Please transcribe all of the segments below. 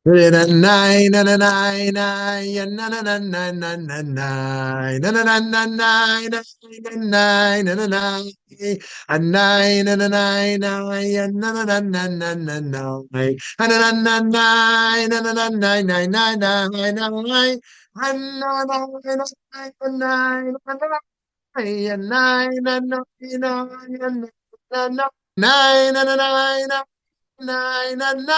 Nine and a nine, nine, and a nine, nine, nine, nine, and a nine, nine, nine, nine, and a nine, a nine and a nine, nine, and a nine, nine, nine, nine, nine, and a nine, nine, nine, and a nine, nine, nine, nine, nine, nine, and a nine, nine, nine, nine, nine,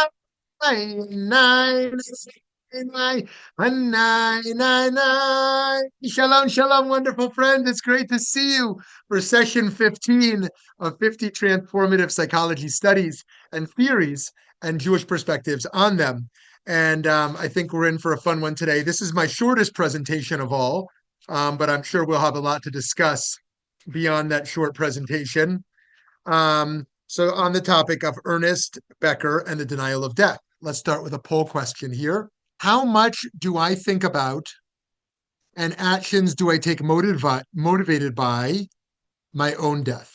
nine, nine, nine, nine. Shalom, shalom, wonderful friends. It's great to see you for session 15 of 50 Transformative Psychology Studies and Theories and Jewish Perspectives on them. And I think we're in for a fun one today. This is my shortest presentation of all, but I'm sure we'll have a lot to discuss beyond that short presentation. So on the topic of Ernest, Becker, and the denial of death. Let's start with a poll question here. How much do I think about and actions do I take motivated by my own death?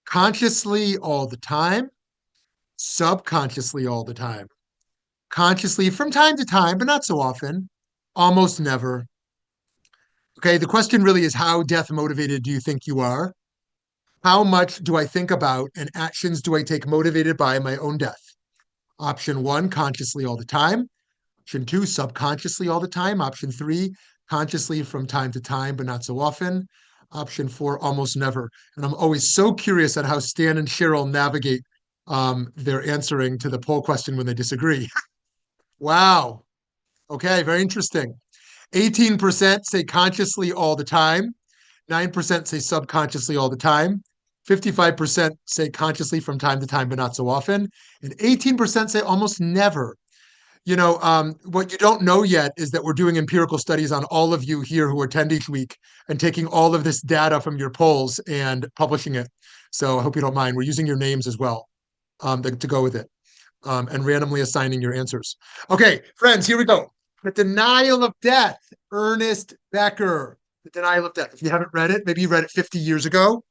Consciously all the time, subconsciously all the time, consciously from time to time, but not so often, almost never. Okay, the question really is how death motivated do you think you are? How much do I think about and actions do I take motivated by my own death? Option 1, consciously all the time. Option 2, subconsciously all the time. Option 3, consciously from time to time, but not so often. Option 4, almost never. And I'm always so curious at how Stan and Cheryl navigate their answering to the poll question when they disagree. Wow. Okay, very interesting. 18% say consciously all the time. 9% say subconsciously all the time. 55% say consciously from time to time, but not so often. And 18% say almost never. What you don't know yet is that we're doing empirical studies on all of you here who attend each week and taking all of this data from your polls and publishing it. So I hope you don't mind. We're using your names as well to go with it and randomly assigning your answers. Okay, friends, here we go. The Denial of Death, Ernest Becker. The Denial of Death. If you haven't read it, maybe you read it 50 years ago.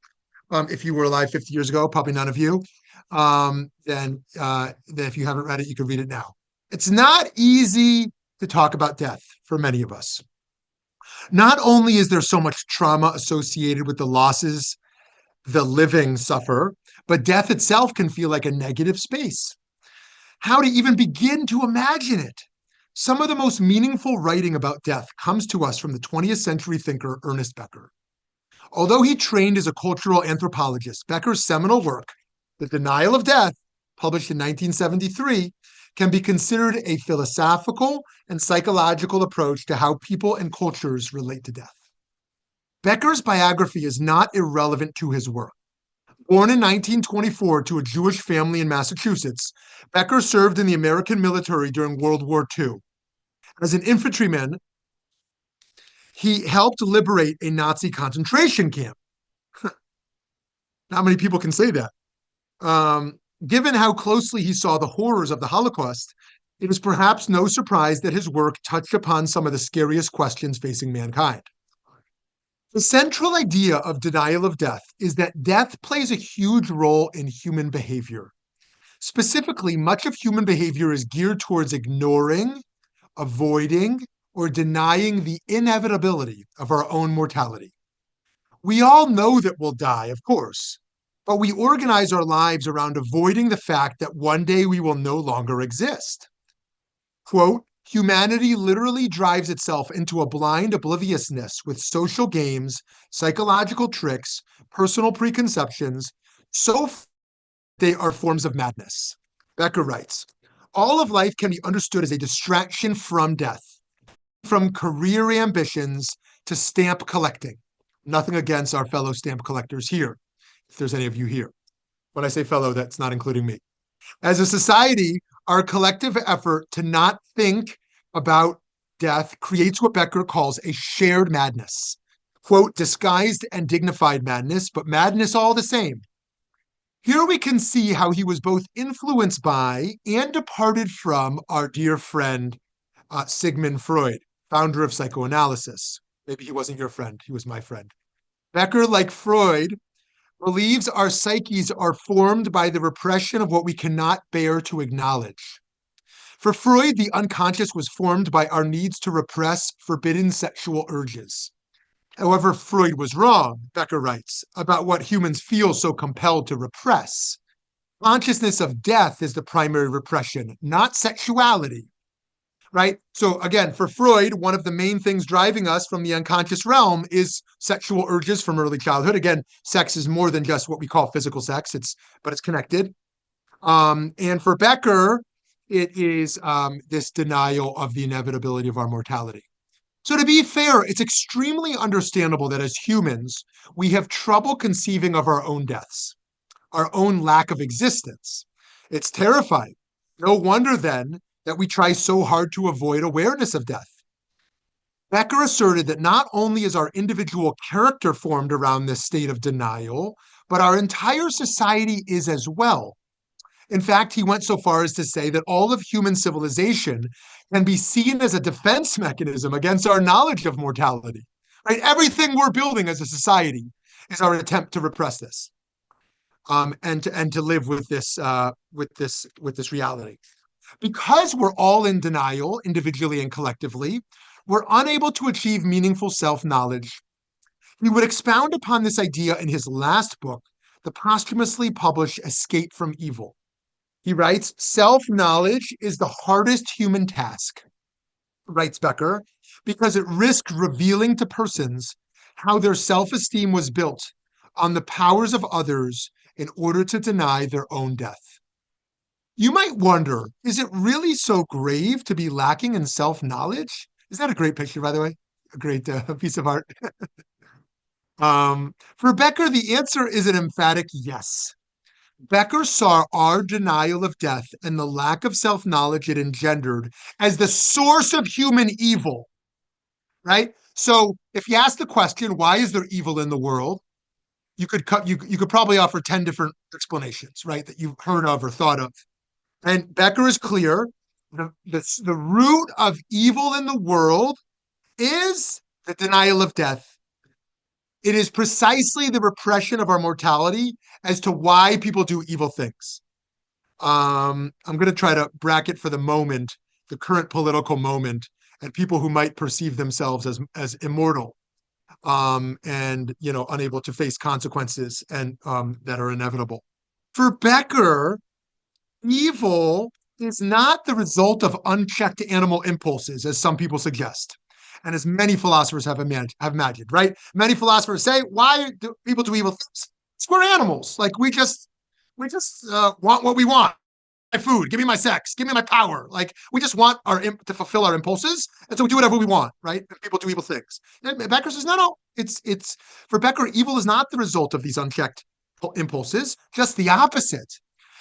If you were alive 50 years ago, probably none of you. Then if you haven't read it, you can read it now. It's not easy to talk about death for many of us. Not only is there so much trauma associated with the losses the living suffer, but death itself can feel like a negative space. How to even begin to imagine it? Some of the most meaningful writing about death comes to us from the 20th century thinker Ernest Becker. Although he trained as a cultural anthropologist, Becker's seminal work, The Denial of Death, published in 1973, can be considered a philosophical and psychological approach to how people and cultures relate to death. Becker's biography is not irrelevant to his work. Born in 1924 to a Jewish family in Massachusetts, Becker served in the American military during World War II. As an infantryman, he helped liberate a Nazi concentration camp. Not many people can say that. Given how closely he saw the horrors of the Holocaust, it is perhaps no surprise that his work touched upon some of the scariest questions facing mankind. The central idea of denial of death is that death plays a huge role in human behavior. Specifically, much of human behavior is geared towards ignoring, avoiding, or denying the inevitability of our own mortality. We all know that we'll die, of course, but we organize our lives around avoiding the fact that one day we will no longer exist. Quote, humanity literally drives itself into a blind obliviousness with social games, psychological tricks, personal preconceptions, so they are forms of madness. Becker writes, all of life can be understood as a distraction from death, from career ambitions to stamp collecting. Nothing against our fellow stamp collectors here, if there's any of you here. When I say fellow, that's not including me. As a society, our collective effort to not think about death creates what Becker calls a shared madness. Quote, disguised and dignified madness, but madness all the same. Here we can see how he was both influenced by and departed from our dear friend, Sigmund Freud, founder of psychoanalysis. Maybe he wasn't your friend, he was my friend. Becker, like Freud, believes our psyches are formed by the repression of what we cannot bear to acknowledge. For Freud, the unconscious was formed by our needs to repress forbidden sexual urges. However, Freud was wrong, Becker writes, about what humans feel so compelled to repress. Consciousness of death is the primary repression, not sexuality, right? So again, for Freud, one of the main things driving us from the unconscious realm is sexual urges from early childhood. Again, sex is more than just what we call physical sex, but it's connected. And for Becker, it is this denial of the inevitability of our mortality. So to be fair, it's extremely understandable that as humans, we have trouble conceiving of our own deaths, our own lack of existence. It's terrifying. No wonder then that we try so hard to avoid awareness of death. Becker asserted that not only is our individual character formed around this state of denial, but our entire society is as well. In fact, he went so far as to say that all of human civilization can be seen as a defense mechanism against our knowledge of mortality. Right? Everything we're building as a society is our attempt to repress this, and to live with this reality. Because we're all in denial, individually and collectively, we're unable to achieve meaningful self-knowledge. He would expound upon this idea in his last book, the posthumously published Escape from Evil. He writes, self-knowledge is the hardest human task, writes Becker, because it risks revealing to persons how their self-esteem was built on the powers of others in order to deny their own death. You might wonder, is it really so grave to be lacking in self-knowledge? Is that a great picture, by the way? A great piece of art. For Becker, the answer is an emphatic yes. Becker saw our denial of death and the lack of self-knowledge it engendered as the source of human evil, right? So if you ask the question, why is there evil in the world? You could probably offer 10 different explanations, right, that you've heard of or thought of. And Becker is clear. The root of evil in the world is the denial of death. It is precisely the repression of our mortality as to why people do evil things. I'm going to try to bracket for the moment, the current political moment, and people who might perceive themselves as immortal, and unable to face consequences and that are inevitable. For Becker, evil is not the result of unchecked animal impulses, as some people suggest, and as many philosophers have imagined, right? Many philosophers say, why do people do evil things? It's we're animals. Like we just want what we want. My food, give me my sex, give me my power. Like we just want to fulfill our impulses, and so we do whatever we want, right? And people do evil things. And Becker says, no. It's for Becker, evil is not the result of these unchecked impulses, just the opposite.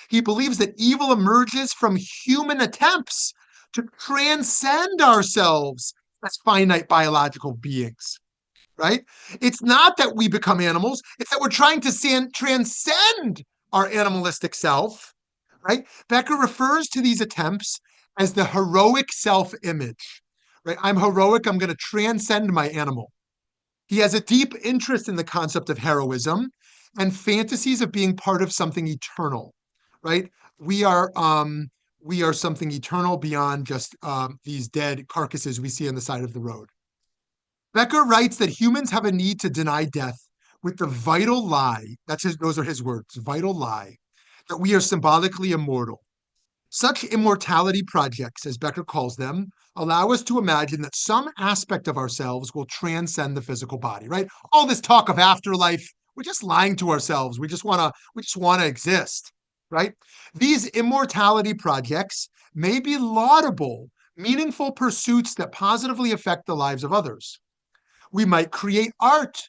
He believes that evil emerges from human attempts to transcend ourselves as finite biological beings, right? It's not that we become animals, it's that we're trying to transcend our animalistic self, right? Becker refers to these attempts as the heroic self-image, right? I'm heroic, I'm going to transcend my animal. He has a deep interest in the concept of heroism and fantasies of being part of something eternal, right? We are something eternal beyond just these dead carcasses we see on the side of the road. Becker writes that humans have a need to deny death with the vital lie, those are his words, vital lie, that we are symbolically immortal. Such immortality projects, as Becker calls them, allow us to imagine that some aspect of ourselves will transcend the physical body, right? All this talk of afterlife, we're just lying to ourselves. We just want to exist, right? These immortality projects may be laudable, meaningful pursuits that positively affect the lives of others. We might create art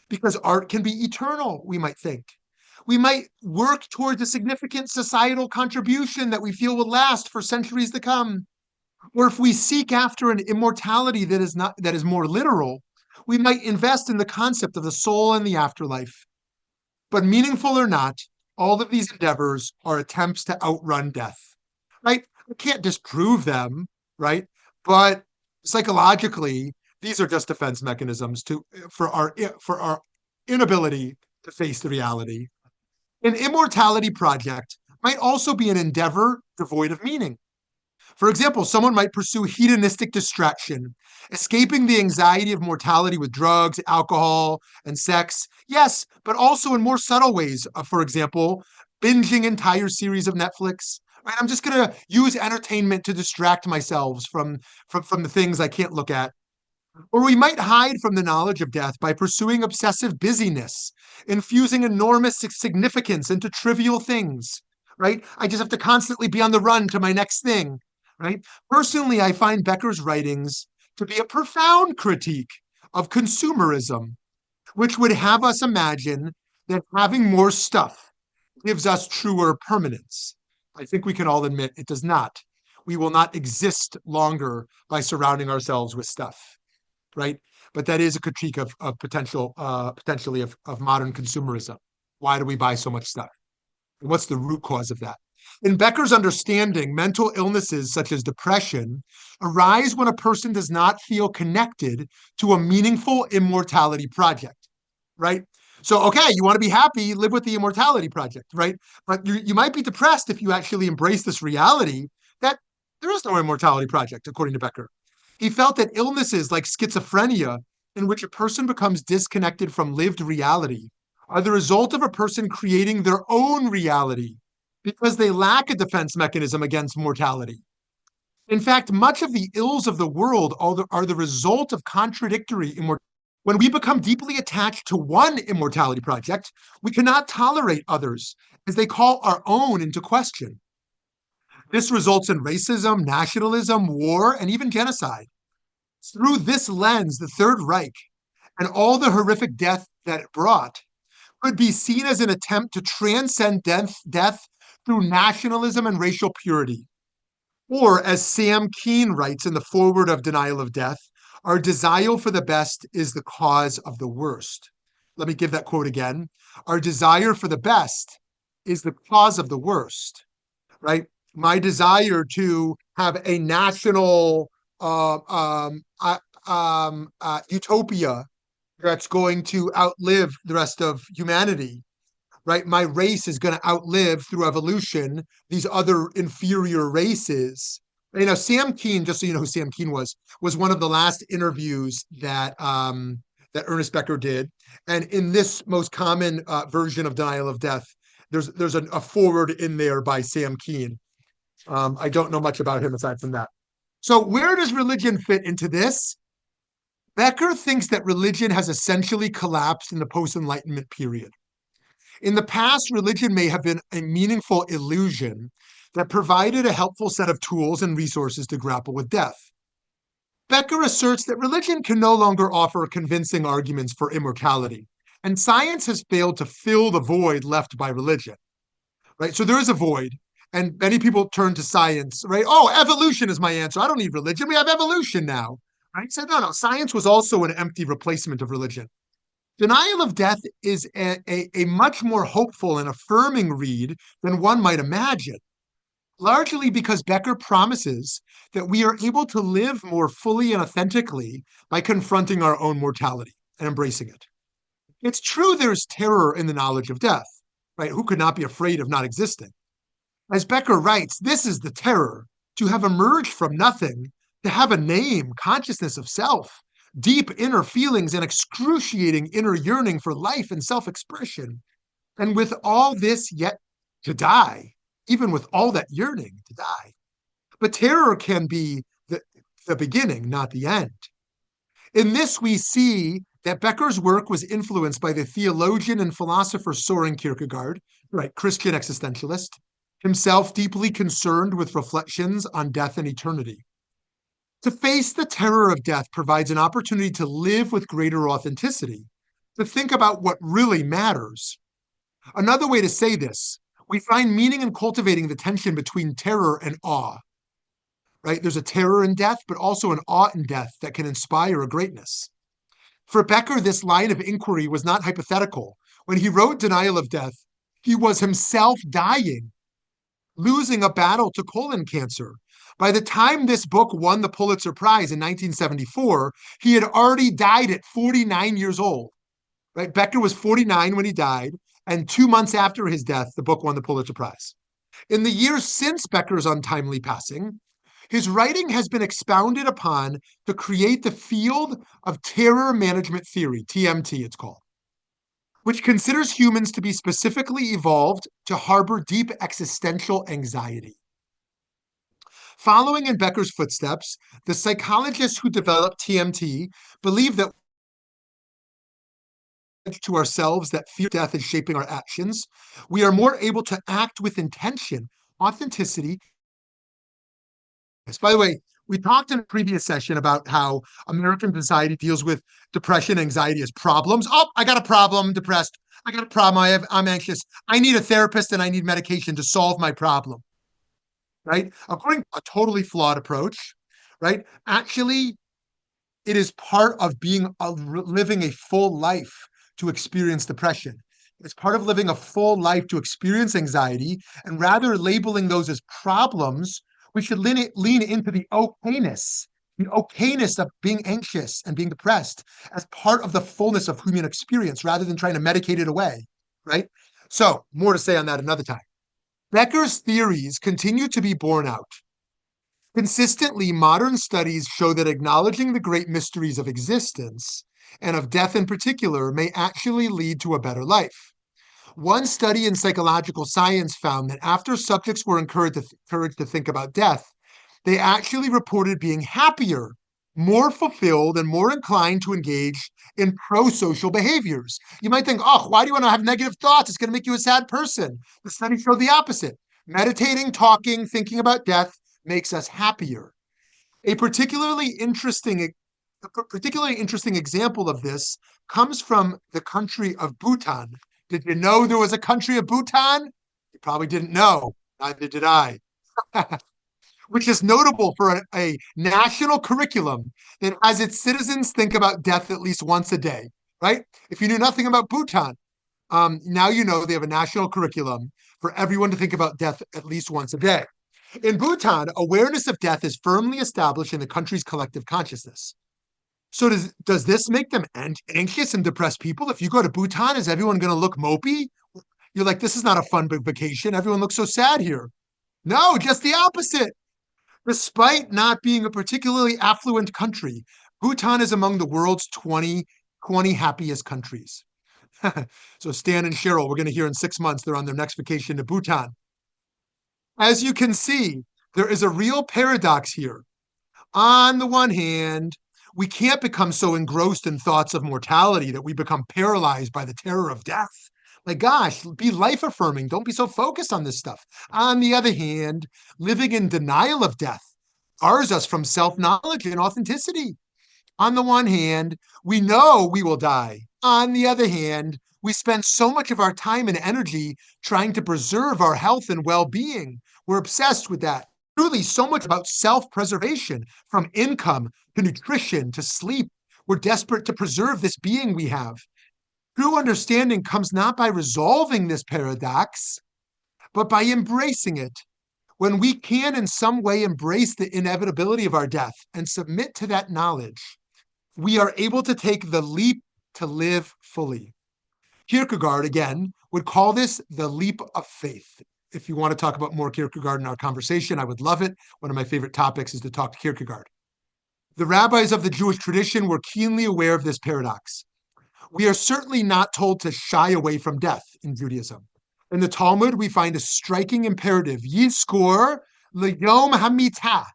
because art can be eternal, we might think. We might work towards a significant societal contribution that we feel will last for centuries to come. Or if we seek after an immortality that is more literal, we might invest in the concept of the soul and the afterlife. But meaningful or not, all of these endeavors are attempts to outrun death, right? We can't disprove them, right? But psychologically, these are just defense mechanisms for our inability to face the reality. An immortality project might also be an endeavor devoid of meaning. For example, someone might pursue hedonistic distraction, escaping the anxiety of mortality with drugs, alcohol, and sex. Yes, but also in more subtle ways. For example, binging entire series of Netflix. Right? I'm just going to use entertainment to distract myself from the things I can't look at. Or we might hide from the knowledge of death by pursuing obsessive busyness, infusing enormous significance into trivial things, right? I just have to constantly be on the run to my next thing, right? Personally, I find Becker's writings to be a profound critique of consumerism, which would have us imagine that having more stuff gives us truer permanence. I think we can all admit it does not. We will not exist longer by surrounding ourselves with stuff, right? But that is a critique of potentially of modern consumerism. Why do we buy so much stuff? And what's the root cause of that? In Becker's understanding, mental illnesses such as depression arise when a person does not feel connected to a meaningful immortality project, right? So, okay, you want to be happy, live with the immortality project, right? But you might be depressed if you actually embrace this reality that there is no immortality project, according to Becker. He felt that illnesses like schizophrenia, in which a person becomes disconnected from lived reality, are the result of a person creating their own reality because they lack a defense mechanism against mortality. In fact, much of the ills of the world are the result of contradictory immortality. When we become deeply attached to one immortality project, we cannot tolerate others as they call our own into question. This results in racism, nationalism, war, and even genocide. Through this lens, the Third Reich and all the horrific death that it brought could be seen as an attempt to transcend death through nationalism and racial purity. Or, as Sam Keen writes in the foreword of Denial of Death, our desire for the best is the cause of the worst. Let me give that quote again. Our desire for the best is the cause of the worst, right? My desire to have a national utopia that's going to outlive the rest of humanity, right? My race is going to outlive through evolution these other inferior races. You know, Sam Keen, just so you know who Sam Keen was one of the last interviews that Ernest Becker did. And in this most common version of Denial of Death, there's a foreword in there by Sam Keen. I don't know much about him aside from that. So where does religion fit into this? Becker thinks that religion has essentially collapsed in the post-Enlightenment period. In the past, religion may have been a meaningful illusion that provided a helpful set of tools and resources to grapple with death. Becker asserts that religion can no longer offer convincing arguments for immortality, and science has failed to fill the void left by religion, right? So there is a void, and many people turn to science, right? Oh, evolution is my answer. I don't need religion. We have evolution now, right? So no, science was also an empty replacement of religion. Denial of Death is a much more hopeful and affirming read than one might imagine, largely because Becker promises that we are able to live more fully and authentically by confronting our own mortality and embracing it. It's true there's terror in the knowledge of death, right? Who could not be afraid of not existing? As Becker writes, this is the terror, to have emerged from nothing, to have a name, consciousness of self, deep inner feelings, and excruciating inner yearning for life and self-expression. And with all this, yet to die, even with all that yearning to die. But terror can be the beginning, not the end. In this, we see that Becker's work was influenced by the theologian and philosopher Soren Kierkegaard, right, Christian existentialist, himself deeply concerned with reflections on death and eternity. To face the terror of death provides an opportunity to live with greater authenticity, to think about what really matters. Another way to say this, we find meaning in cultivating the tension between terror and awe, right? There's a terror in death, but also an awe in death that can inspire a greatness. For Becker, this line of inquiry was not hypothetical. When he wrote Denial of Death, he was himself dying, losing a battle to colon cancer. By the time this book won the Pulitzer Prize in 1974, he had already died at 49 years old. Right? Becker was 49 when he died, and 2 months after his death, the book won the Pulitzer Prize. In the years since Becker's untimely passing, His writing has been expounded upon to create the field of terror management theory, TMT it's called, which considers humans to be specifically evolved to harbor deep existential anxiety. Following in Becker's footsteps, the psychologists who developed TMT believe that to ourselves that fear of death is shaping our actions, we are more able to act with intention, authenticity. By the way, we talked in a previous session about how American society deals with depression, anxiety as problems. Oh, I got a problem, I'm depressed. I got a problem, I'm anxious. I need a therapist and I need medication to solve my problem, right? According to a totally flawed approach, right? Actually, it is part of living a full life to experience depression. It's part of living a full life to experience anxiety. And rather labeling those as problems, we should lean into the okayness of being anxious and being depressed as part of the fullness of human experience rather than trying to medicate it away, right? So, more to say on that another time. Becker's theories continue to be borne out. Consistently, modern studies show that acknowledging the great mysteries of existence, and of death in particular, may actually lead to a better life. One study in psychological science found that after subjects were encouraged to think about death, they actually reported being happier, more fulfilled, and more inclined to engage in pro-social behaviors. You might think, oh, why do you want to have negative thoughts? It's going to make you a sad person. The study showed the opposite. Meditating, talking, thinking about death makes us happier. A particularly interesting example of this comes from the country of Bhutan. Did you know there was a country of Bhutan? You probably didn't know. Neither did I. Which is notable for a national curriculum that has its citizens think about death at least once a day, right? If you knew nothing about Bhutan, now you know they have a national curriculum for everyone to think about death at least once a day. In Bhutan, awareness of death is firmly established in the country's collective consciousness. So does this make them anxious and depressed people? If you go to Bhutan, is everyone going to look mopey? You're like, this is not a fun vacation. Everyone looks so sad here. No, just the opposite. Despite not being a particularly affluent country, Bhutan is among the world's 20 happiest countries. So Stan and Cheryl, we're going to hear in 6 months, they're on their next vacation to Bhutan. As you can see, there is a real paradox here. On the one hand, we can't become so engrossed in thoughts of mortality that we become paralyzed by the terror of death. Like, gosh, be life affirming. Don't be so focused on this stuff. On the other hand, living in denial of death bars us from self-knowledge and authenticity. On the one hand, we know we will die. On the other hand, we spend so much of our time and energy trying to preserve our health and well-being. We're obsessed with that. Truly, so much about self-preservation, from income to nutrition to sleep. We're desperate to preserve this being we have. True understanding comes not by resolving this paradox, but by embracing it. When we can in some way embrace the inevitability of our death and submit to that knowledge, we are able to take the leap to live fully. Kierkegaard, again, would call this the leap of faith. If you want to talk about more Kierkegaard in our conversation, I would love it. One of my favorite topics is to talk to Kierkegaard. The rabbis of the Jewish tradition were keenly aware of this paradox. We are certainly not told to shy away from death in Judaism. In the Talmud, we find a striking imperative, Yizkor l'yom hamitah.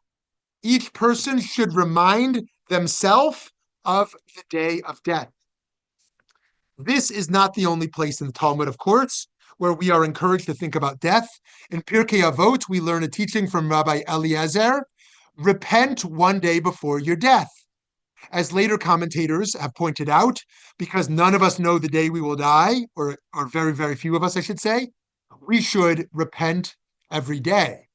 Each person should remind themselves of the day of death. This is not the only place in the Talmud, of course, where we are encouraged to think about death. In Pirkei Avot, we learn a teaching from Rabbi Eliezer, repent one day before your death. As later commentators have pointed out, because none of us know the day we will die, or very, very few of us, I should say, we should repent every day.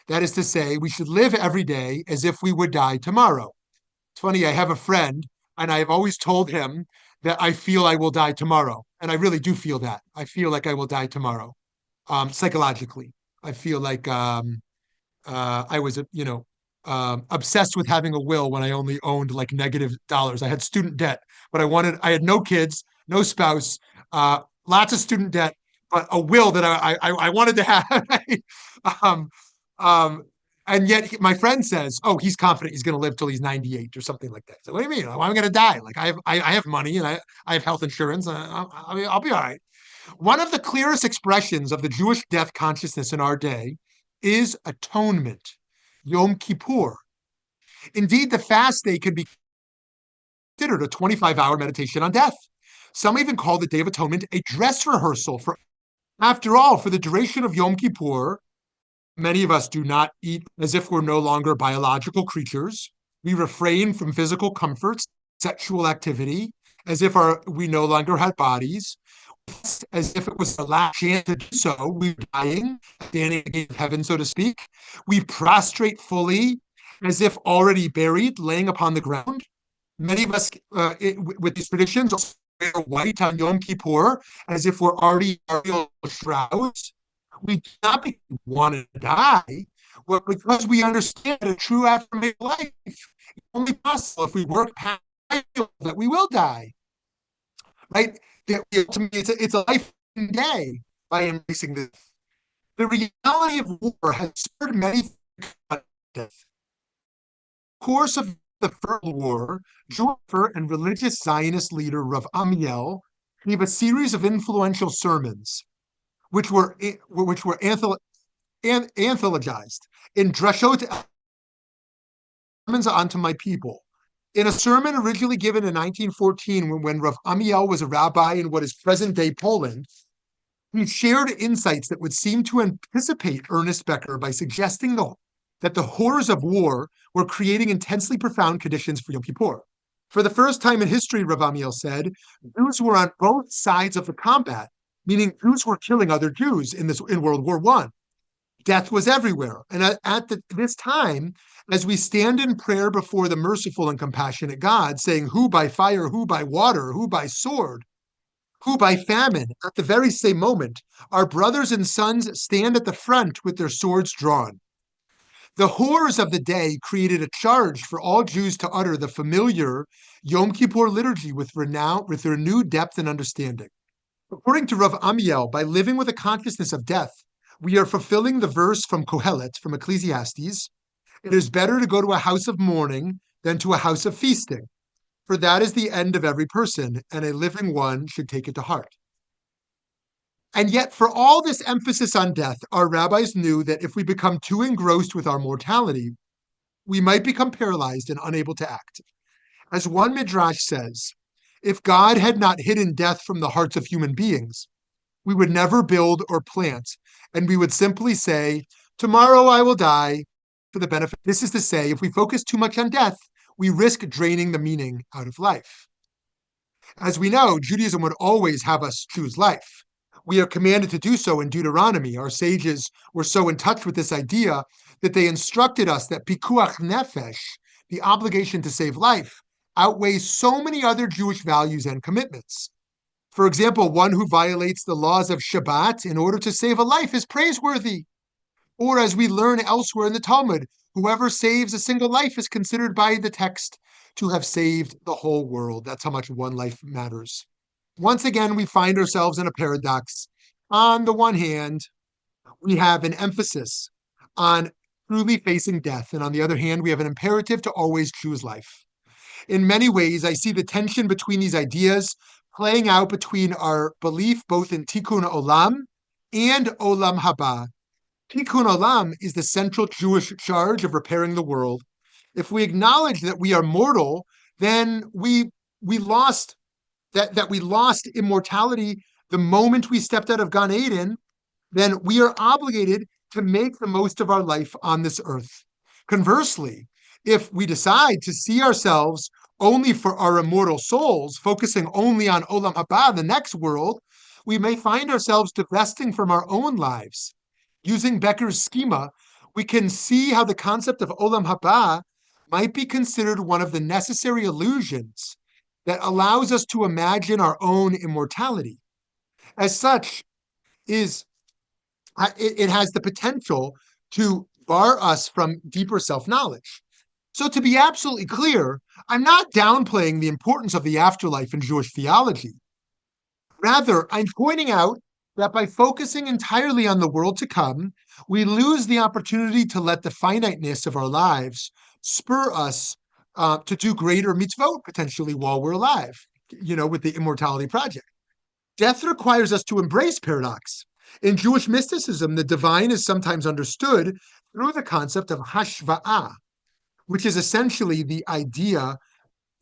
That is to say, we should live every day as if we would die tomorrow. It's funny, I have a friend, and I've always told him that I feel I will die tomorrow. And I really do feel that. I feel like I will die tomorrow, psychologically. I feel like I was, obsessed with having a will when I only owned like negative dollars. I had student debt, but I had no kids, no spouse, lots of student debt, but a will that I wanted to have. Right? And yet my friend says, oh, he's confident he's going to live till he's 98 or something like that. So what do you mean? Why am I going to die? Like I have money and I have health insurance. I'll be all right. One of the clearest expressions of the Jewish death consciousness in our day is atonement, Yom Kippur. Indeed, the fast day can be considered a 25-hour meditation on death. Some even call the Day of Atonement a dress rehearsal for, after all, for the duration of Yom Kippur, many of us do not eat as if we're no longer biological creatures. We refrain from physical comforts, sexual activity, as if we no longer had bodies, as if it was the last chance to do so. We're dying, standing against heaven, so to speak. We prostrate fully, as if already buried, laying upon the ground. Many of us, with these traditions, also wear white on Yom Kippur, as if we're already burial shrouds. We do not because we want to die, but because we understand a true affirmative life is only possible if we work past that we will die. Right? Ultimately, it's a life and day by embracing this. The reality of war has spurred many death. Course of the First World War, Jewish and religious Zionist leader Rav Amiel gave a series of influential sermons, which were anthologized in Drashot unto my people. In a sermon originally given in 1914, when Rav Amiel was a rabbi in what is present-day Poland, he shared insights that would seem to anticipate Ernest Becker by suggesting that the horrors of war were creating intensely profound conditions for Yom Kippur. For the first time in history, Rav Amiel said, Jews were on both sides of the combat, meaning Jews were killing other Jews in World War I. Death was everywhere. And at this time, as we stand in prayer before the merciful and compassionate God, saying, who by fire, who by water, who by sword, who by famine, at the very same moment, our brothers and sons stand at the front with their swords drawn. The horrors of the day created a charge for all Jews to utter the familiar Yom Kippur liturgy with renewed depth and understanding. According to Rav Amiel, by living with a consciousness of death, we are fulfilling the verse from Kohelet, from Ecclesiastes. It is better to go to a house of mourning than to a house of feasting, for that is the end of every person, and a living one should take it to heart. And yet, for all this emphasis on death, our rabbis knew that if we become too engrossed with our mortality, we might become paralyzed and unable to act. As one Midrash says, if God had not hidden death from the hearts of human beings, we would never build or plant, and we would simply say, tomorrow I will die for the benefit. This is to say, if we focus too much on death, we risk draining the meaning out of life. As we know, Judaism would always have us choose life. We are commanded to do so in Deuteronomy. Our sages were so in touch with this idea that they instructed us that pikuach nefesh, the obligation to save life, outweighs so many other Jewish values and commitments. For example, one who violates the laws of Shabbat in order to save a life is praiseworthy. Or as we learn elsewhere in the Talmud, whoever saves a single life is considered by the text to have saved the whole world. That's how much one life matters. Once again, we find ourselves in a paradox. On the one hand, we have an emphasis on truly facing death. And on the other hand, we have an imperative to always choose life. In many ways, I see the tension between these ideas playing out between our belief both in Tikkun Olam and Olam Haba. Tikkun Olam is the central Jewish charge of repairing the world. If we acknowledge that we are mortal, then we lost that we lost immortality the moment we stepped out of Gan Eden. Then we are obligated to make the most of our life on this earth. Conversely, if we decide to see ourselves only for our immortal souls, focusing only on Olam Haba, the next world, we may find ourselves divesting from our own lives. Using Becker's schema, we can see how the concept of Olam Haba might be considered one of the necessary illusions that allows us to imagine our own immortality. As such, it has the potential to bar us from deeper self-knowledge. So to be absolutely clear, I'm not downplaying the importance of the afterlife in Jewish theology. Rather, I'm pointing out that by focusing entirely on the world to come, we lose the opportunity to let the finiteness of our lives spur us to do greater mitzvot potentially while we're alive, with the Immortality Project. Death requires us to embrace paradox. In Jewish mysticism, the divine is sometimes understood through the concept of hashva'ah, which is essentially the idea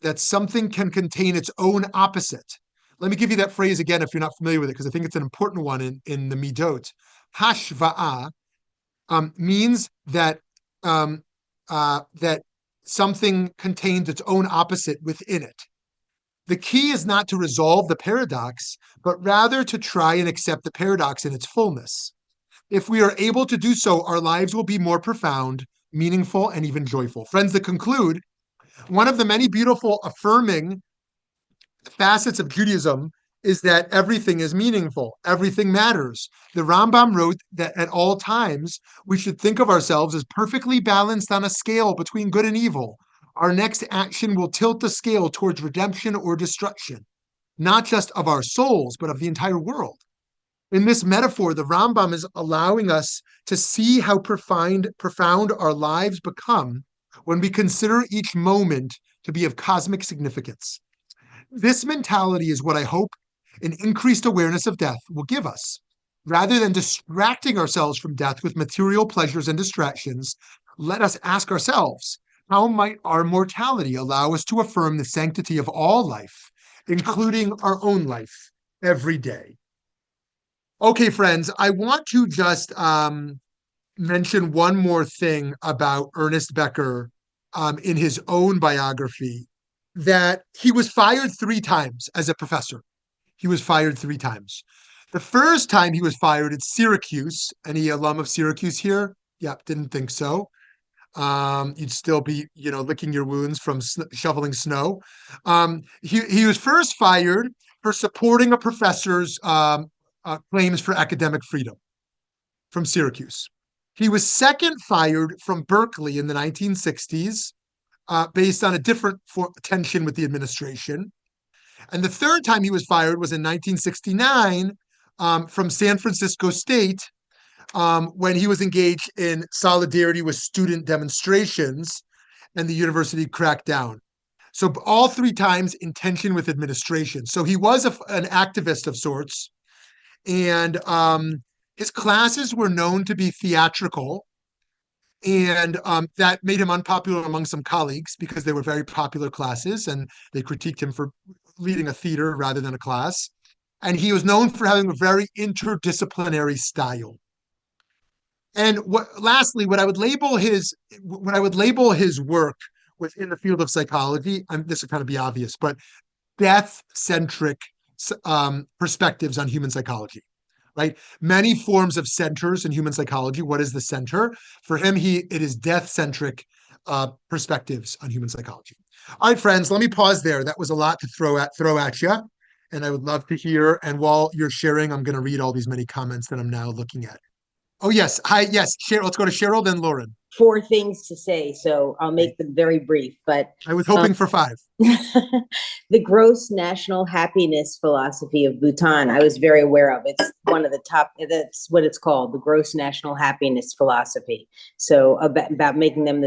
that something can contain its own opposite. Let me give you that phrase again if you're not familiar with it, because I think it's an important one in the Midot. Hashva'ah means that that something contains its own opposite within it. The key is not to resolve the paradox, but rather to try and accept the paradox in its fullness. If we are able to do so, our lives will be more profound, meaningful, and even joyful. Friends, to conclude, one of the many beautiful affirming facets of Judaism is that everything is meaningful, everything matters. The Rambam wrote that at all times, we should think of ourselves as perfectly balanced on a scale between good and evil. Our next action will tilt the scale towards redemption or destruction, not just of our souls, but of the entire world. In this metaphor, the Rambam is allowing us to see how profound our lives become when we consider each moment to be of cosmic significance. This mentality is what I hope an increased awareness of death will give us. Rather than distracting ourselves from death with material pleasures and distractions, let us ask ourselves, how might our mortality allow us to affirm the sanctity of all life, including our own life, every day? Okay, friends, I want to just mention one more thing about Ernest Becker in his own biography, that he was fired 3 times as a professor. He was fired 3 times. The first time he was fired at Syracuse. Any alum of Syracuse here? Yeah, didn't think so. You'd still be, licking your wounds from shoveling snow. He was first fired for supporting a professor's claims for academic freedom from Syracuse. He was second fired from Berkeley in the 1960s based on a different tension with the administration. And the third time he was fired was in 1969 from San Francisco State when he was engaged in solidarity with student demonstrations and the university cracked down. So all 3 times in tension with administration. So he was an activist of sorts. And his classes were known to be theatrical. And that made him unpopular among some colleagues because they were very popular classes and they critiqued him for leading a theater rather than a class. And he was known for having a very interdisciplinary style. And lastly, what I would label his work within the field of psychology, this would kind of be obvious, but death-centric perspectives on human psychology. Right? Many forms of centers in human psychology. What is the center? For him, it is death-centric perspectives on human psychology. All right, friends, let me pause there. That was a lot to throw at you, and I would love to hear. And while you're sharing, I'm going to read all these many comments that I'm now looking at. Oh, yes. Hi, yes. Let's go to Cheryl, then Lauren. 4 things to say, so I'll make them very brief. But I was hoping for 5. The gross national happiness philosophy of Bhutan, I was very aware of. It's one of the top, that's what it's called, the gross national happiness philosophy. So about making them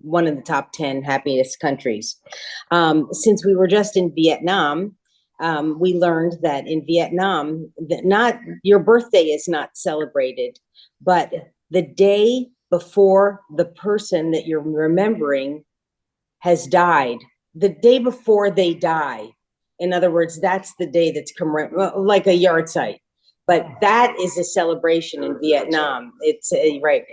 one of the top 10 happiest countries. Since we were just in Vietnam, we learned that in Vietnam, that your birthday is not celebrated, but the day before the person that you're remembering has died, the day before they die. In other words, that's the day that's like a yard site. But that is a celebration in Vietnam. It's right.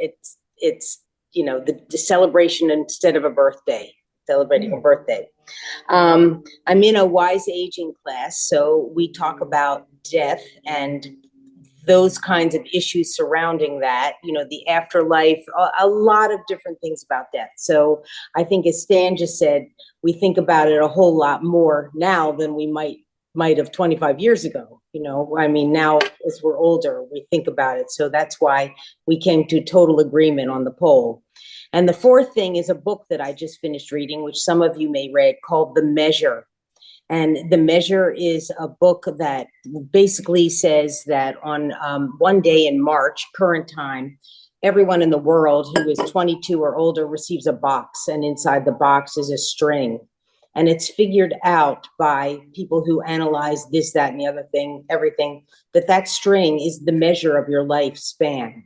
It's the celebration instead of a birthday, celebrating a birthday. I'm in a wise aging class, so we talk about death and those kinds of issues surrounding that, the afterlife, a lot of different things about death. So I think, as Stan just said, we think about it a whole lot more now than we might have 25 years ago. Now as we're older, we think about it. So that's why we came to total agreement on the poll. And the 4th thing is a book that I just finished reading, which some of you may read, called The Measure. And The Measure is a book that basically says that on one day in March, current time, everyone in the world who is 22 or older receives a box, and inside the box is a string. And it's figured out by people who analyze this, that, and the other thing, everything, that string is the measure of your lifespan.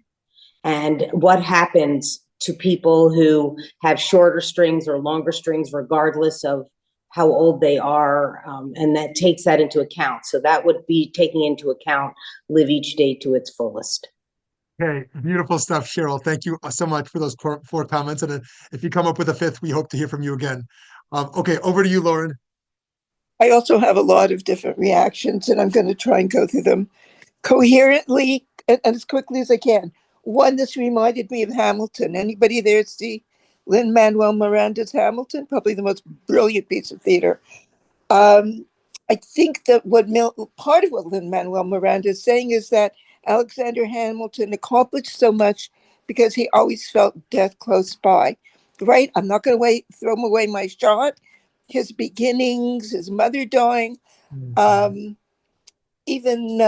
And what happens to people who have shorter strings or longer strings, regardless of how old they are, and that takes that into account. So that would be taking into account live each day to its fullest. Okay, beautiful stuff, Cheryl. Thank you so much for those four comments. And if you come up with a fifth, we hope to hear from you again. Okay, over to you, Lauren. I also have a lot of different reactions, and I'm going to try and go through them coherently and as quickly as I can. One, this reminded me of Hamilton. Anybody there see Lin-Manuel Miranda's Hamilton? Probably the most brilliant piece of theater. I think that part of what Lin-Manuel Miranda is saying is that Alexander Hamilton accomplished so much because he always felt death close by. Right? I'm not going to throw away my shot. His beginnings, his mother dying, even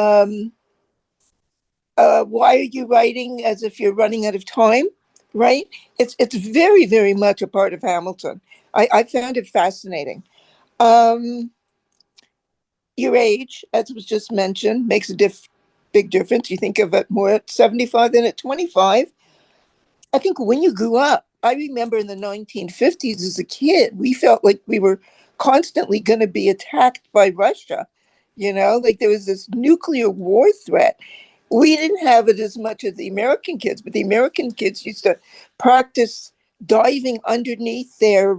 why are you writing as if you're running out of time? Right? It's very, very much a part of Hamilton. I found it fascinating. Your age, as was just mentioned, makes a big difference. You think of it more at 75 than at 25. I think when you grew up, I remember in the 1950s as a kid, we felt like we were constantly going to be attacked by Russia. Like there was this nuclear war threat. We didn't have it as much as the American kids, but the American kids used to practice diving underneath their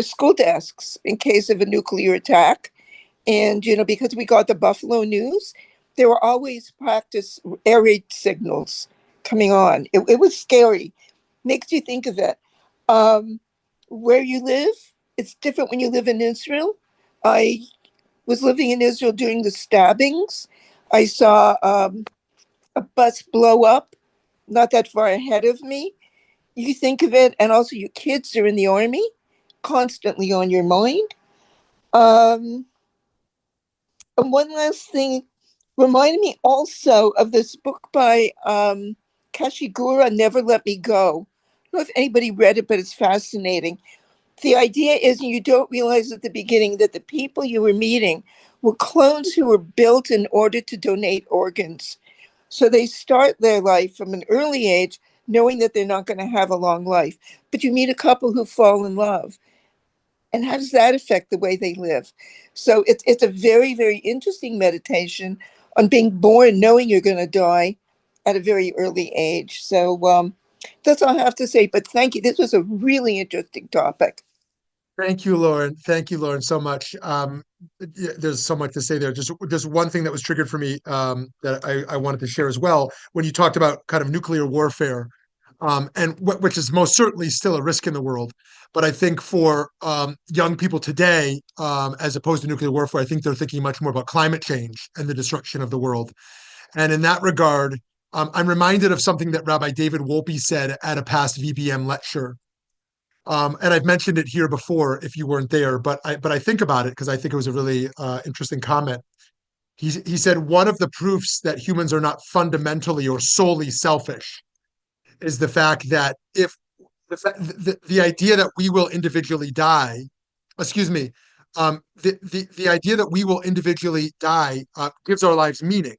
school desks in case of a nuclear attack. And, because we got the Buffalo News, there were always practice air raid signals coming on. It was scary. Makes you think of it. Where you live, it's different when you live in Israel. I was living in Israel during the stabbings. I saw a bus blow up not that far ahead of me. You think of it, and also your kids are in the army, constantly on your mind. And one last thing, reminded me also of this book by Kashigura, Never Let Me Go. I don't know if anybody read it, but it's fascinating. The idea is you don't realize at the beginning that the people you were meeting were clones who were built in order to donate organs. So they start their life from an early age knowing that they're not going to have a long life. But you meet a couple who fall in love. And how does that affect the way they live? So it's a very, very interesting meditation on being born knowing you're going to die at a very early age. So that's all I have to say. But thank you. This was a really interesting topic. Thank you, Lauren. Thank you, Lauren, so much. There's so much to say there. Just one thing that was triggered for me that I wanted to share as well. When you talked about kind of nuclear warfare, and which is most certainly still a risk in the world. But I think for young people today, as opposed to nuclear warfare, I think they're thinking much more about climate change and the destruction of the world. And in that regard, I'm reminded of something that Rabbi David Wolpe said at a past VBM lecture. And I've mentioned it here before if you weren't there, but I think about it because I think it was a really interesting comment. He said one of the proofs that humans are not fundamentally or solely selfish is the fact that if the idea that we will individually die, excuse me, the idea that we will individually die gives our lives meaning.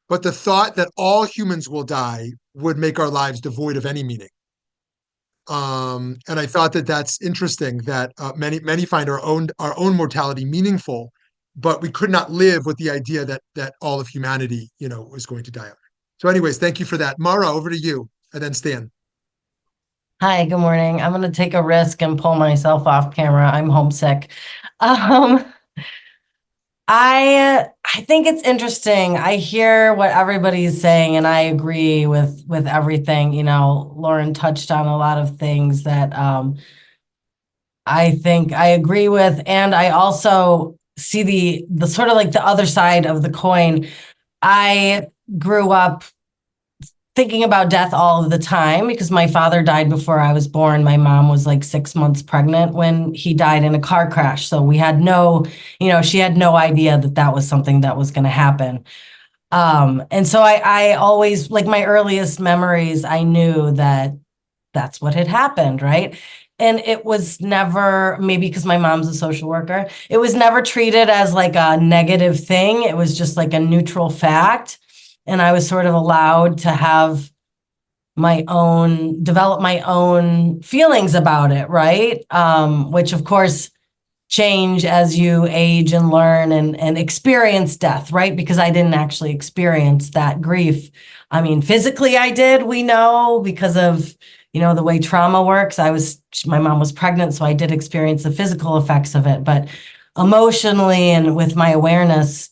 But the thought that all humans will die would make our lives devoid of any meaning. And I thought that that's interesting that many find our own mortality meaningful, but we could not live with the idea that all of humanity, is going to die. So, anyways, thank you for that, Mara. Over to you, and then Stan. Hi, good morning. I'm going to take a risk and pull myself off camera. I'm homesick. I think it's interesting. I hear what everybody's saying, and I agree with everything. Lauren touched on a lot of things that I think I agree with, and I also see the sort of like the other side of the coin. I grew up thinking about death all of the time because my father died before I was born. My mom was like 6 months pregnant when he died in a car crash. So we had she had no idea that that was something that was going to happen. And so I always, like my earliest memories, I knew that that's what had happened, right? And it was never, maybe because my mom's a social worker, it was never treated as like a negative thing. It was just like a neutral fact. And I was sort of allowed to have develop my own feelings about it, right? Which of course change as you age and learn and experience death, right? Because I didn't actually experience that grief. I mean, physically I did, we know, because of, the way trauma works. My mom was pregnant, so I did experience the physical effects of it, but emotionally and with my awareness,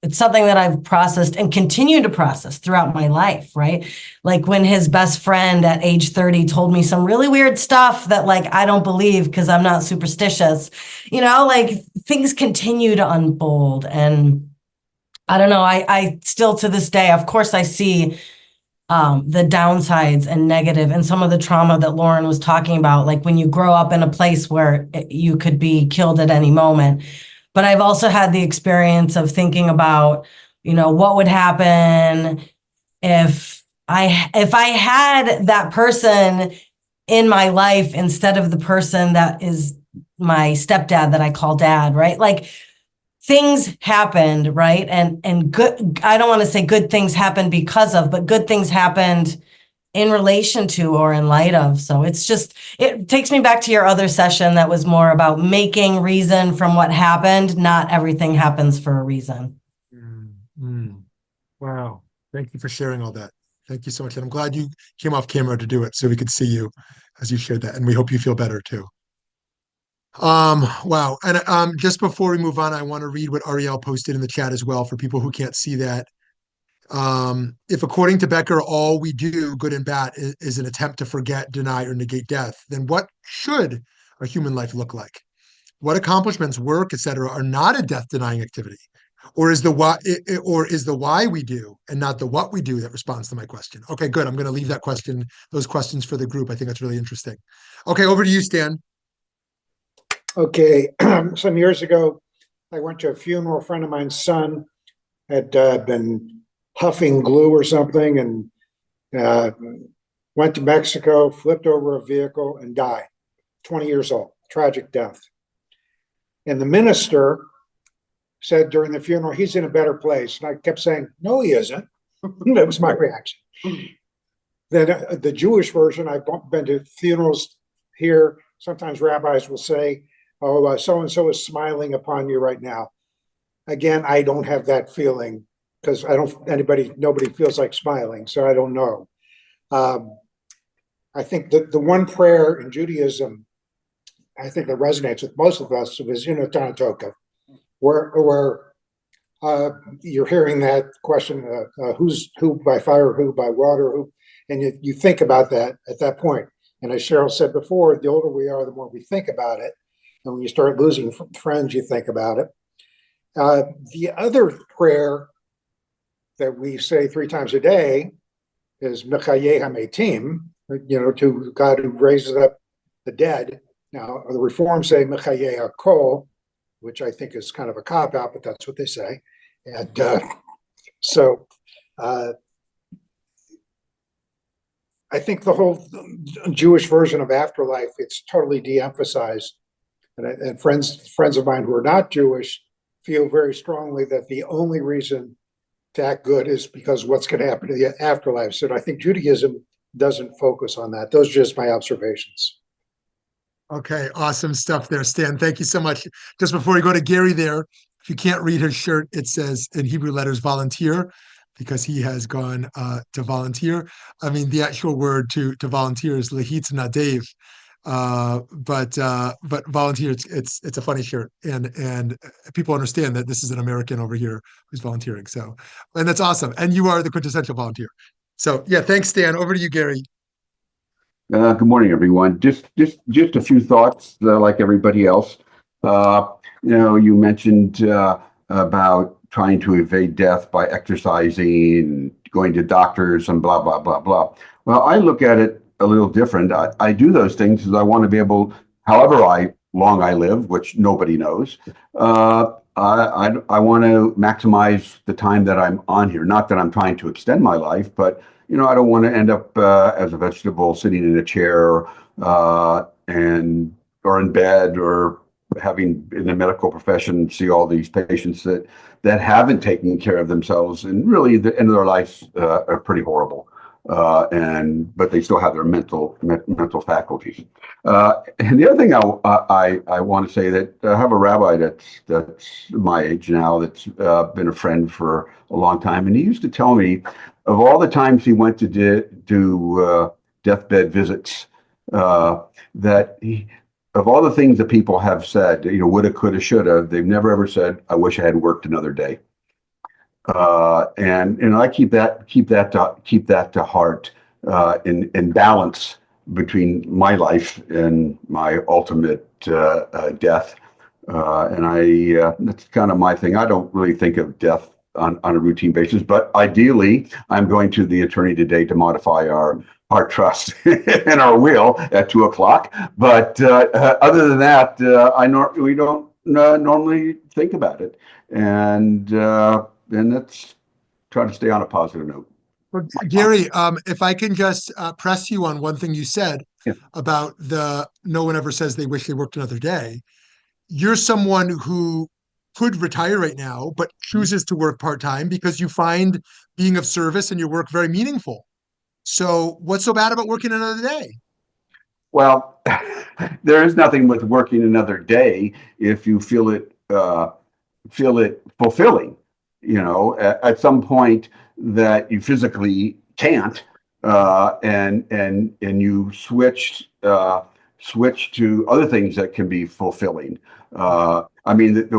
it's something that I've processed and continue to process throughout my life, right? Like when his best friend at age 30 told me some really weird stuff that like, I don't believe because I'm not superstitious, like things continue to unfold. And I don't know, I still to this day, of course I see the downsides and negative and some of the trauma that Lauren was talking about, like when you grow up in a place where you could be killed at any moment. But I've also had the experience of thinking about, what would happen if I had that person in my life instead of the person that is my stepdad that I call dad, right? Like things happened, right? And good, I don't want to say good things happened because of, but good things happened in relation to or in light of. So it takes me back to your other session that was more about making reason from what happened. Not everything happens for a reason. Wow. Thank you for sharing all that. Thank you so much. And I'm glad you came off camera to do it so we could see you as you shared that. And we hope you feel better too. Wow. And just before we move on, I want to read what Ariel posted in the chat as well for people who can't see that. If according to Becker, all we do, good and bad, is an attempt to forget, deny, or negate death, then what should a human life look like? What accomplishments, work, etc., are not a death-denying activity? Or is the why we do and not the what we do that responds to my question? Okay, good. I'm going to leave those questions for the group. I think that's really interesting. Okay, over to you, Stan. Okay, some years ago, I went to a funeral. A friend of mine's son had been huffing glue or something and went to Mexico, flipped over a vehicle and died, 20 years old, tragic death. And the minister said during the funeral, he's in a better place. And I kept saying, no, he isn't. That was my reaction. Then the Jewish version, I've been to funerals here. Sometimes rabbis will say, oh, so-and-so is smiling upon you right now. Again, I don't have that feeling because nobody feels like smiling, so I don't know. I think that the one prayer in Judaism, I think that resonates with most of us is Tanatoka, where you're hearing that question, who by fire, who by water, and you think about that at that point. And as Cheryl said before, the older we are, the more we think about it. And when you start losing friends, you think about it. The other prayer that we say 3 times a day is Mechayeh HaMetim, to God who raises up the dead. Now, the Reforms say Mechayeh HaKol, which I think is kind of a cop-out, but that's what they say. And so I think the whole Jewish version of afterlife, it's totally de-emphasized. And friends of mine who are not Jewish feel very strongly that the only reason to act good is because what's going to happen to the afterlife. So I think Judaism doesn't focus on that. Those are just my observations. Okay, awesome stuff there, Stan. Thank you so much. Just before we go to Gary there, if you can't read his shirt, it says in Hebrew letters volunteer, because he has gone to volunteer. I mean, the actual word to volunteer is lehitz nadev. But volunteer, it's a funny shirt, and people understand that this is an American over here who's volunteering. So, and that's awesome. And you are the quintessential volunteer. So yeah, thanks, Stan. Over to you, Gary. Good morning, everyone. Just a few thoughts, like everybody else. You mentioned about trying to evade death by exercising and going to doctors and blah, blah, blah, blah. Well, I look at it a little different. I do those things because I want to be able, however long I live, which nobody knows, I want to maximize the time that I'm on here. Not that I'm trying to extend my life, but I don't want to end up as a vegetable sitting in a chair and or in bed or having in the medical profession see all these patients that haven't taken care of themselves and really the end of their lives are pretty horrible. But they still have their mental faculties. And the other thing I want to say that I have a rabbi that's my age now that's been a friend for a long time, and he used to tell me of all the times he went to do deathbed visits that of all the things that people have said, woulda, coulda, shoulda, they've never ever said, "I wish I had worked another day." And I keep that to heart in balance between my life and my ultimate death. And that's kind of my thing. I don't really think of death on a routine basis, but ideally, I'm going to the attorney today to modify our trust and our will at 2:00. But other than that, we don't normally think about it, and let's try to stay on a positive note. Well, Gary, if I can just press you on one thing you said about no one ever says they wish they worked another day. You're someone who could retire right now, but chooses to work part-time because you find being of service and your work very meaningful. So what's so bad about working another day? Well, there is nothing with working another day if you feel it fulfilling. At some point that you physically can't, and you switch to other things that can be fulfilling. I mean,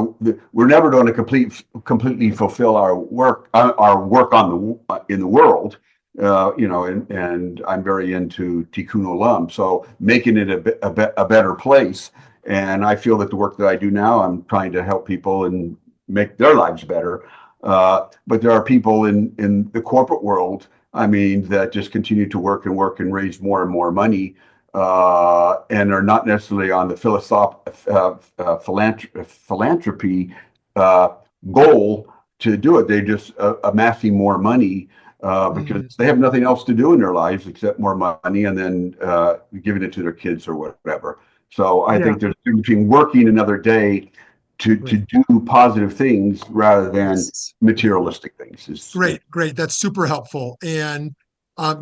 we're never going to completely fulfill our work in the world. And I'm very into tikkun olam, so making it a better place. And I feel that the work that I do now, I'm trying to help people and make their lives better. But there are people in the corporate world, I mean, that just continue to work and raise more and more money, and are not necessarily on the philanthropy goal to do it. They're just amassing more money because they have nothing else to do in their lives except more money, and then giving it to their kids or whatever. So I think there's a difference between working another day to do positive things rather than materialistic things. Great. That's super helpful. And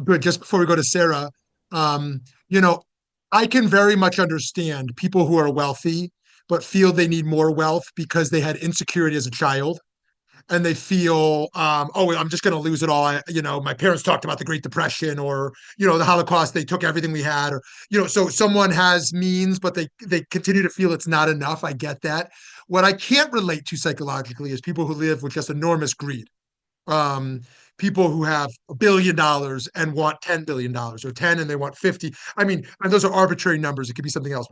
good. Just before we go to Sarah, I can very much understand people who are wealthy but feel they need more wealth because they had insecurity as a child. And they feel, I'm just going to lose it all. My parents talked about the Great Depression or, the Holocaust. They took everything we had, or, so someone has means, but they continue to feel it's not enough. I get that. What I can't relate to psychologically is people who live with just enormous greed. People who have $1 billion and want $10 billion or 10 and they want 50. I mean, and those are arbitrary numbers. It could be something else,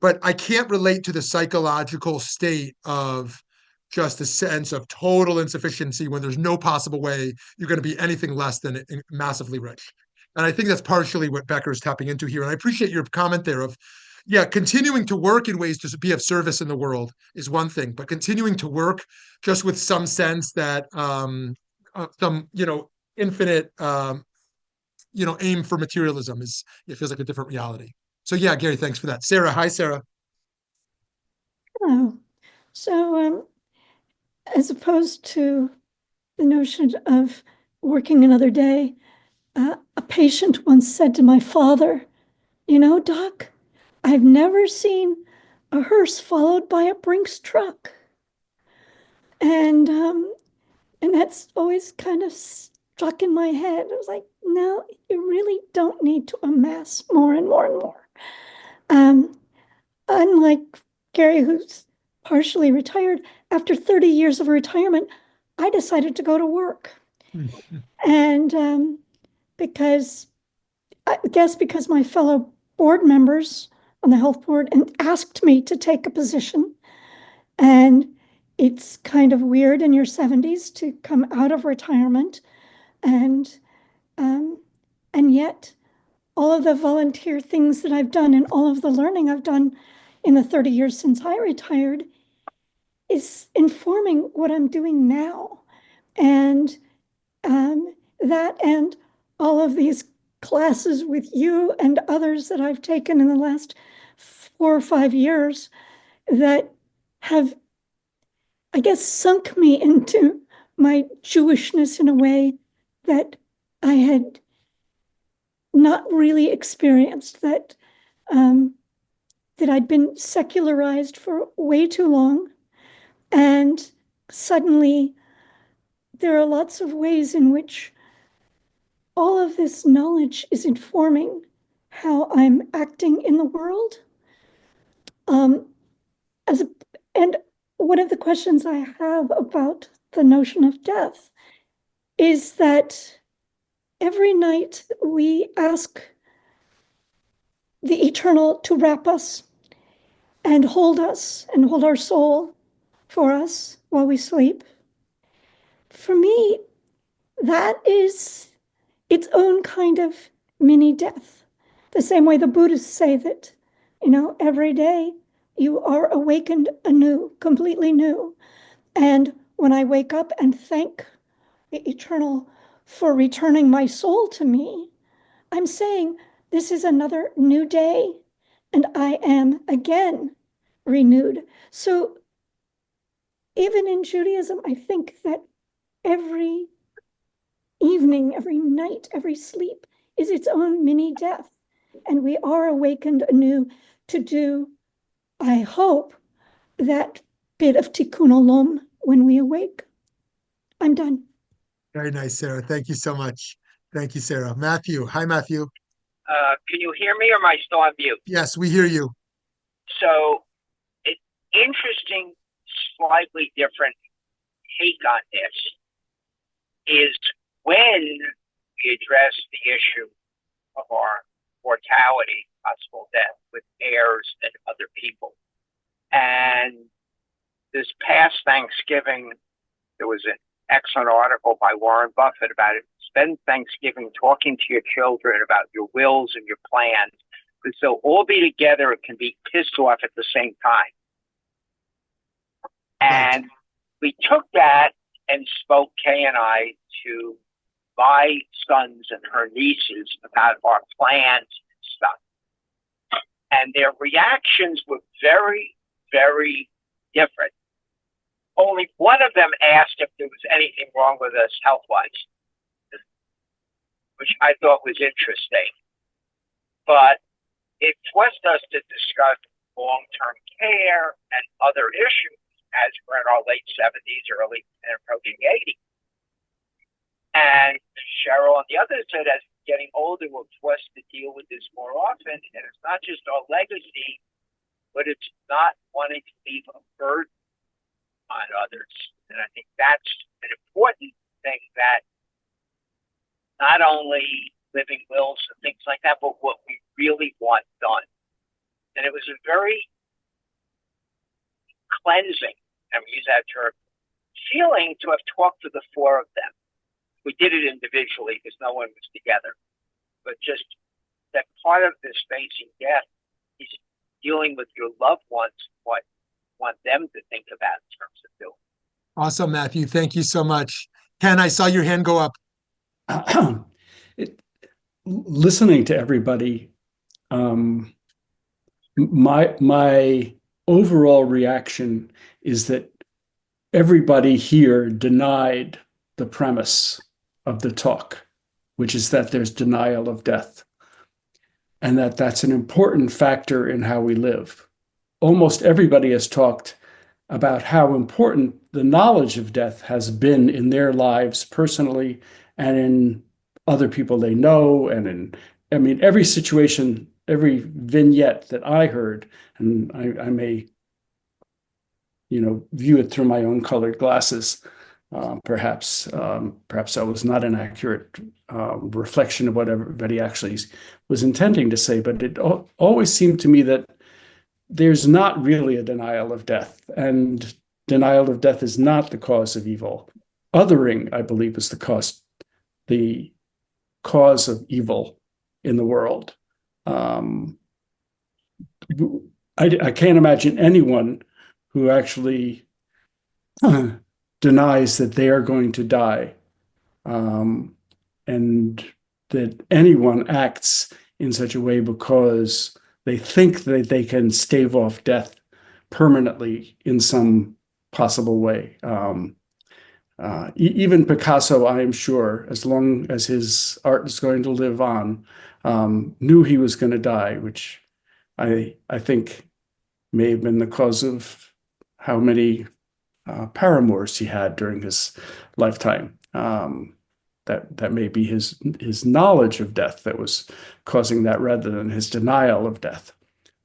but I can't relate to the psychological state of just a sense of total insufficiency when there's no possible way you're going to be anything less than massively rich. And I think that's partially what Becker is tapping into here. And I appreciate your comment there of, continuing to work in ways to be of service in the world is one thing, but continuing to work just with some sense that some infinite aim for materialism it feels like a different reality. So Gary, thanks for that. Sarah, hi Sarah. Hello. So as opposed to the notion of working another day, a patient once said to my father, Doc, I've never seen a hearse followed by a Brinks truck. And that's always kind of stuck in my head. I was like, no, you really don't need to amass more and more and more. Unlike Gary, who's partially retired, after 30 years of retirement, I decided to go to work. And because my fellow board members on the health board and asked me to take a position, and it's kind of weird in your 70s to come out of retirement, and yet all of the volunteer things that I've done and all of the learning I've done in the 30 years since I retired is informing what I'm doing now. And that and all of these classes with you and others that I've taken in the last 4 or 5 years that have, I guess, sunk me into my Jewishness in a way that I had not really experienced, that I'd been secularized for way too long. And suddenly there are lots of ways in which all of this knowledge is informing how I'm acting in the world. And one of the questions I have about the notion of death is that every night we ask the eternal to wrap us and hold our soul for us while we sleep. For me, that is its own kind of mini death. The same way the Buddhists say that, every day you are awakened anew, completely new. And when I wake up and thank the eternal for returning my soul to me, I'm saying this is another new day, and I am again renewed. So even in Judaism, I think that every evening, every night, every sleep is its own mini death. And we are awakened anew to do, I hope, that bit of tikkun olam when we awake. I'm done. Very nice, Sarah. Thank you so much. Thank you, Sarah. Matthew. Hi, Matthew. Can you hear me or am I still on mute? Yes, we hear you. So, an interesting, slightly different take on this is when we address the issue of our mortality, possible death with heirs and other people. And this past Thanksgiving, there was an excellent article by Warren Buffett about it. Spend Thanksgiving talking to your children about your wills and your plans, because they'll all be together and can be pissed off at the same time. And we took that and spoke, Kay and I, to my sons and her nieces about our plans and stuff. And their reactions were very, very different. Only one of them asked if there was anything wrong with us health-wise, which I thought was interesting. But it forced us to discuss long-term care and other issues as we're in our late 70s, early and approaching 80. And Cheryl and the others said, as we're getting older, we're forced to deal with this more often. And it's not just our legacy, but it's not wanting to leave a burden on others. And I think that's an important thing, that not only living wills and things like that, but what we really want done. And it was a very cleansing, and we use that term, feeling to have talked to the four of them. We did it individually because no one was together. But just that part of this facing death is dealing with your loved ones, what you want them to think about in terms of doing. Awesome, Matthew. Thank you so much. Ken, I saw your hand go up. Listening to everybody, my overall reaction is that everybody here denied the premise of the talk, which is that there's denial of death, and that's an important factor in how we live. Almost everybody has talked about how important the knowledge of death has been in their lives personally and in other people they know, and every situation, every vignette that I heard, and I may, view it through my own colored glasses. Perhaps that was not an accurate reflection of what everybody actually was intending to say, but it always seemed to me that there's not really a denial of death. And denial of death is not the cause of evil. Othering, I believe, is the cause of evil in the world. I can't imagine anyone who actually denies that they are going to die, and that anyone acts in such a way because they think that they can stave off death permanently in some possible way. Even Picasso, I am sure, as long as his art is going to live on, knew he was going to die, which I think may have been the cause of how many paramours he had during his lifetime. That may be his knowledge of death that was causing that, rather than his denial of death.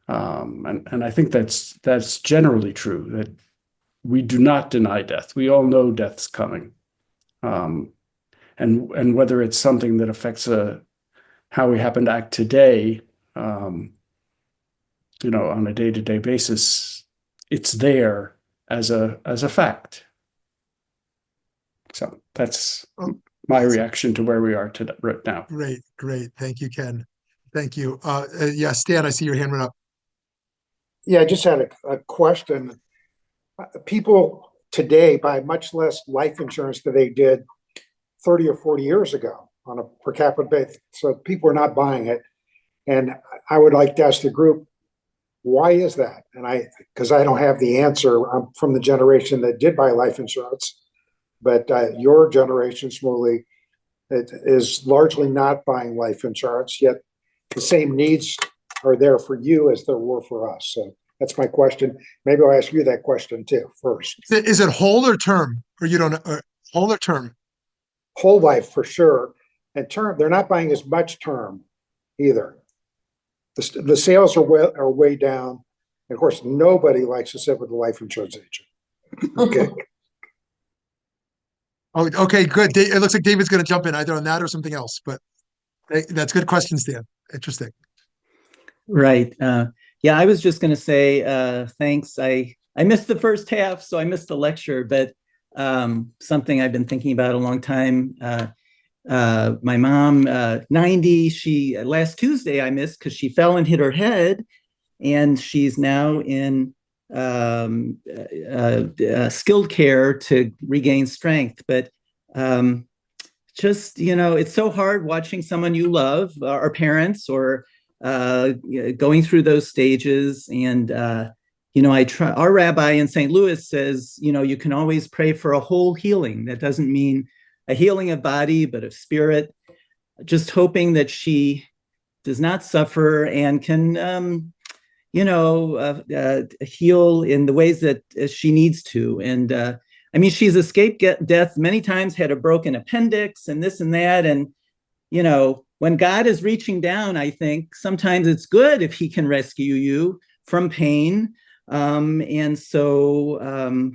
And I think that's generally true, that we do not deny death. We all know death's coming. And whether it's something that affects how we happen to act today, on a day-to-day basis, it's there as a fact. So that's my reaction to where we are today, right now. Great. Thank you, Ken. Thank you. Yeah, Stan, I see your hand went up. Yeah, I just had a question. People today buy much less life insurance than they did 30 or 40 years ago on a per capita basis. So people are not buying it. And I would like to ask the group, why is that? And because I don't have the answer. I'm from the generation that did buy life insurance, but your generation, Shmuly, is largely not buying life insurance, yet the same needs are there for you as there were for us. So that's my question. Maybe I'll ask you that question too first. Is it whole or term? Or you don't know? Whole or term? Whole life for sure. And term, they're not buying as much term either. The sales are way down. And of course, nobody likes to sit with a life insurance agent. Okay. Oh, okay, good. It looks like David's going to jump in either on that or something else. But that's good questions, Dan. Interesting. Right. Yeah, I was just going to say thanks. I missed the first half, so I missed the lecture, but something I've been thinking about a long time. My mom, 90, last Tuesday I missed because she fell and hit her head, and she's now in skilled care to regain strength. But just, it's so hard watching someone you love, our parents, or going through those stages. And, our rabbi in St. Louis says, you can always pray for a whole healing. That doesn't mean a healing of body, but of spirit. Just hoping that she does not suffer and can, heal in the ways that she needs to. And she's escaped death many times, had a broken appendix and this and that. And, when God is reaching down, I think sometimes it's good if he can rescue you from pain. And so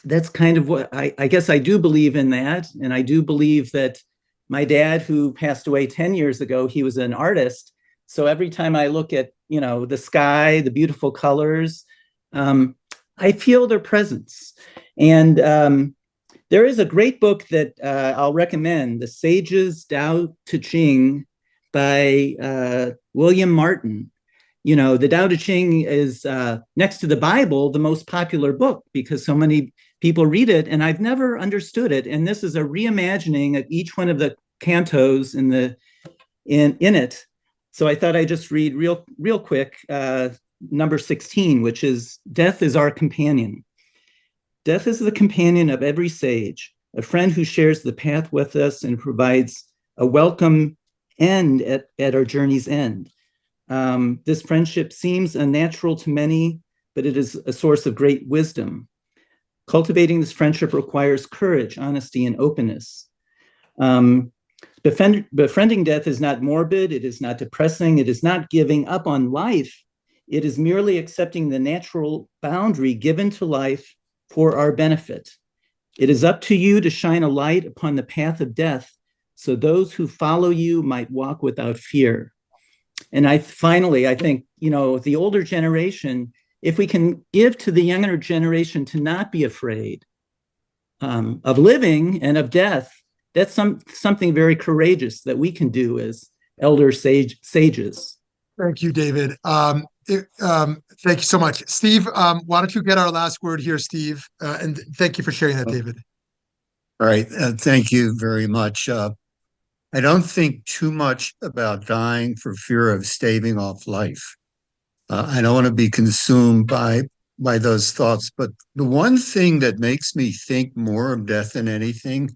that's kind of what I guess I do believe in that. And I do believe that my dad, who passed away 10 years ago, he was an artist. So every time I look at, the sky, the beautiful colors, I feel their presence. And there is a great book that I'll recommend, The Sage's Tao Te Ching by William Martin. The Tao Te Ching is, next to the Bible, the most popular book because so many people read it, and I've never understood it. And this is a reimagining of each one of the cantos in it. So I thought I'd just read real quick, number 16, which is, Death is our companion. Death is the companion of every sage, a friend who shares the path with us and provides a welcome end at our journey's end. This friendship seems unnatural to many, but it is a source of great wisdom. Cultivating this friendship requires courage, honesty, and openness. Befriending death is not morbid, it is not depressing, it is not giving up on life. It is merely accepting the natural boundary given to life for our benefit. It is up to you to shine a light upon the path of death, so those who follow you might walk without fear. And finally, I think, the older generation if we can give to the younger generation to not be afraid of living and of death, that's something very courageous that we can do as elder sages. Thank you, David. Thank you so much. Steve, why don't you get our last word here, Steve? And thank you for sharing that, David. All right. Thank you very much. I don't think too much about dying for fear of staving off life. I don't want to be consumed by those thoughts. But the one thing that makes me think more of death than anything,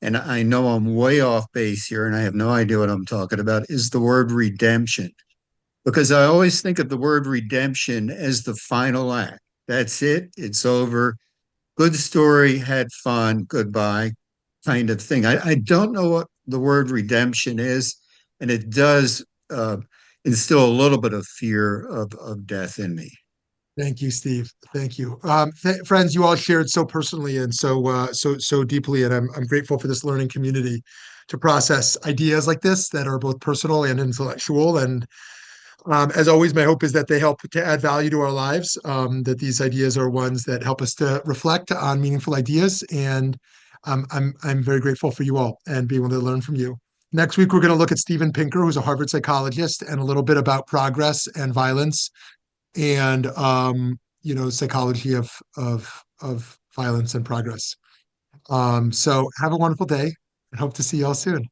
and I know I'm way off base here and I have no idea what I'm talking about, is the word redemption. Because I always think of the word redemption as the final act. That's it. It's over. Good story, had fun, goodbye, kind of thing. I don't know what the word redemption is, and it does instill a little bit of fear of death in me. Thank you, Steve. Thank you. Friends, you all shared so personally and so deeply, and I'm grateful for this learning community to process ideas like this that are both personal and intellectual. And as always, my hope is that they help to add value to our lives, that these ideas are ones that help us to reflect on meaningful ideas. And I'm very grateful for you all and being able to learn from you. Next week, we're going to look at Steven Pinker, who's a Harvard psychologist, and a little bit about progress and violence and, psychology of violence and progress. So have a wonderful day and hope to see you all soon.